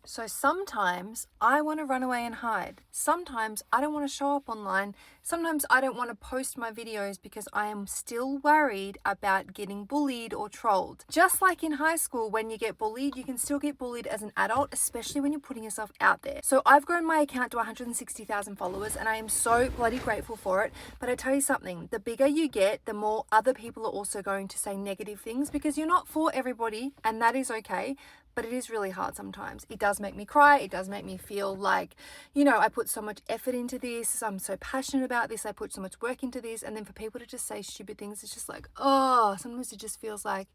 So sometimes I want to run away and hide. Sometimes I don't want to show up online. Sometimes I don't want to post my videos because I am still worried about getting bullied or trolled. Just like in high school, when you get bullied, you can still get bullied as an adult, especially when you're putting yourself out there. So I've grown my account to 160,000 followers and I am so bloody grateful for it. But I tell you something, the bigger you get, the more other people are also going to say negative things because you're not for everybody, and that is okay. But it is really hard sometimes. It does make me cry. It does make me feel like, I put so much effort into this. I'm so passionate about this. I put so much work into this. And then for people to just say stupid things, it's just like, oh, sometimes it just feels like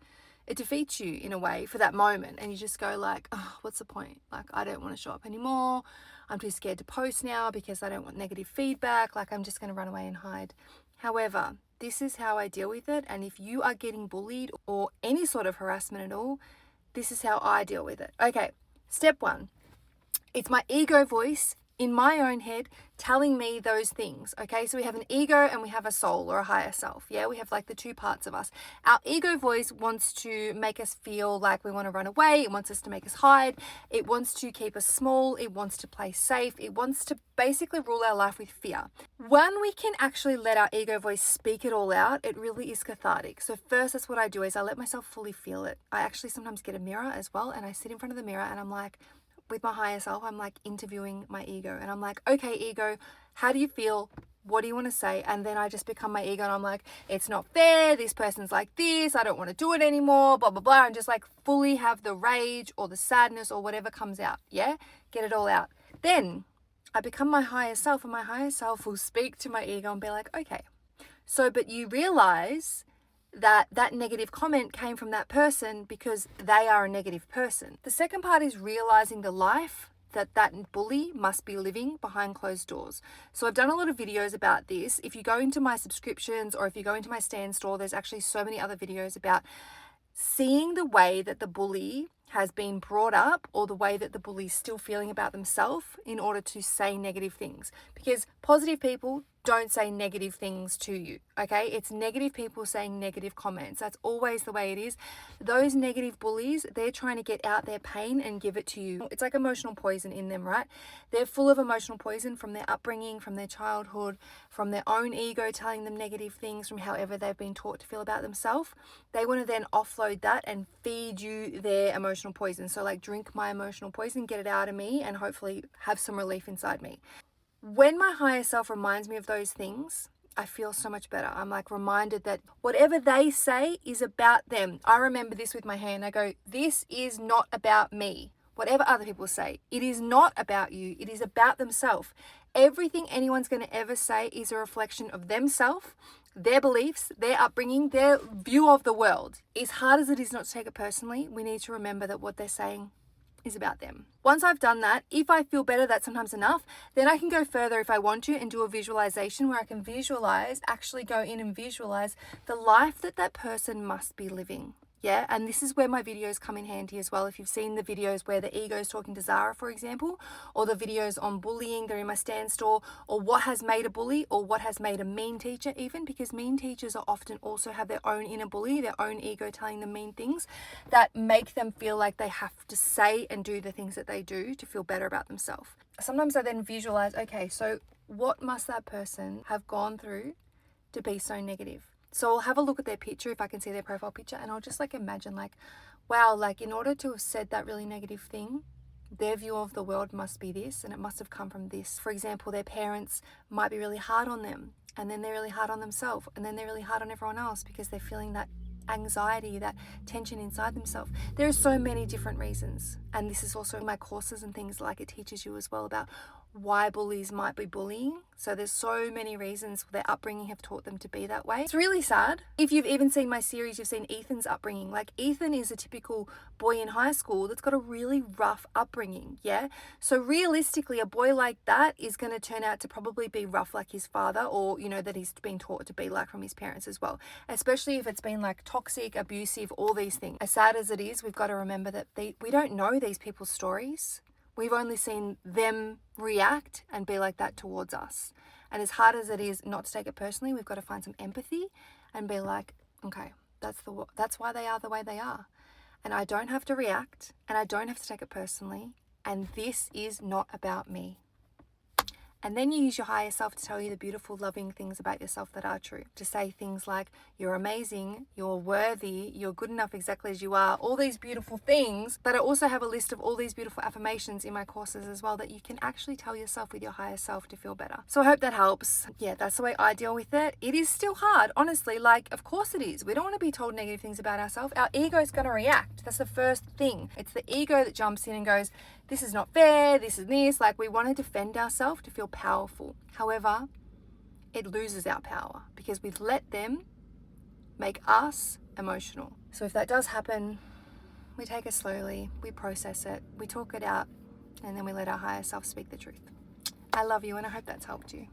it defeats you in a way for that moment. And you just go like, oh, what's the point? Like, I don't want to show up anymore. I'm too scared to post now because I don't want negative feedback. Like, I'm just going to run away and hide. However, this is how I deal with it. And if you are getting bullied or any sort of harassment at all, this is how I deal with it. Okay, step one. It's my ego voice in my own head telling me those things. Okay, so we have an ego and we have a soul or a higher self. Yeah, we have like the two parts of us. Our ego voice wants to make us feel like we want to run away. It wants us to make us hide. It wants to keep us small. It wants to play safe. It wants to basically rule our life with fear. When we can actually let our ego voice speak it all out, it really is cathartic. So first, that's what I do is I let myself fully feel it. I actually sometimes get a mirror as well, and I sit in front of the mirror and I'm like, with my higher self, I'm like interviewing my ego and I'm like, okay, ego, how do you feel? What do you want to say? And then I just become my ego and I'm like, it's not fair. This person's like this. I don't want to do it anymore, blah, blah, blah. And just like fully have the rage or the sadness or whatever comes out. Yeah. Get it all out. Then I become my higher self and my higher self will speak to my ego and be like, okay, so, but you realize that negative comment came from that person because they are a negative person. The second part is realizing the life that bully must be living behind closed doors. So I've done a lot of videos about this. If you go into my subscriptions or if you go into my stand store, there's actually so many other videos about seeing the way that the bully has been brought up or the way that the bully is still feeling about themselves in order to say negative things. Because positive people don't say negative things to you, okay? It's negative people saying negative comments. That's always the way it is. Those negative bullies, they're trying to get out their pain and give it to you. It's like emotional poison in them, right? They're full of emotional poison from their upbringing, from their childhood, from their own ego telling them negative things, from however they've been taught to feel about themselves. They want to then offload that and feed you their emotional poison. So like drink my emotional poison, get it out of me, and hopefully have some relief inside me. When my higher self reminds me of those things, I feel so much better. I'm like reminded that whatever they say is about them. I remember this with my hand. I go, this is not about me. Whatever other people say, it is not about you. It is about themselves. Everything anyone's going to ever say is a reflection of themselves, their beliefs, their upbringing, their view of the world. As hard as it is not to take it personally, we need to remember that what they're saying is about them. Once I've done that, if I feel better, that's sometimes enough, then I can go further if I want to and do a visualization where I can actually go in and visualize the life that that person must be living. Yeah, and this is where my videos come in handy as well. If you've seen the videos where the ego is talking to Zara, for example, or the videos on bullying, they're in my stand store, or what has made a bully, or what has made a mean teacher even, because mean teachers are often also have their own inner bully, their own ego telling them mean things that make them feel like they have to say and do the things that they do to feel better about themselves. Sometimes I then visualize, okay, so what must that person have gone through to be so negative? So I'll have a look at their picture if I can see their profile picture, and I'll just like imagine like, wow, like in order to have said that really negative thing, their view of the world must be this, and it must have come from this. For example, their parents might be really hard on them, and then they're really hard on themselves, and then they're really hard on everyone else because they're feeling that anxiety, that tension inside themselves. There are so many different reasons, and this is also in my courses and things, like it teaches you as well about why bullies might be bullying. So there's so many reasons their upbringing have taught them to be that way. It's really sad. If you've even seen my series, you've seen Ethan's upbringing. Like Ethan is a typical boy in high school that's got a really rough upbringing, yeah? So realistically, a boy like that is going to turn out to probably be rough like his father, or, that he's been taught to be like from his parents as well. Especially if it's been like toxic, abusive, all these things. As sad as it is, we've got to remember that we don't know these people's stories. We've only seen them react and be like that towards us. And as hard as it is not to take it personally, we've got to find some empathy and be like, okay, that's why they are the way they are. And I don't have to react and I don't have to take it personally. and this is not about me. And then you use your higher self to tell you the beautiful, loving things about yourself that are true. To say things like, you're amazing, you're worthy, you're good enough exactly as you are. All these beautiful things. But I also have a list of all these beautiful affirmations in my courses as well that you can actually tell yourself with your higher self to feel better. So I hope that helps. Yeah, that's the way I deal with it. It is still hard, honestly. Like, of course it is. We don't want to be told negative things about ourselves. Our ego is going to react. That's the first thing. It's the ego that jumps in and goes, this is not fair, this is this. Like, we want to defend ourselves to feel powerful. However, it loses our power because we've let them make us emotional. So if that does happen, we take it slowly, we process it, we talk it out, and then we let our higher self speak the truth. I love you, and I hope that's helped you.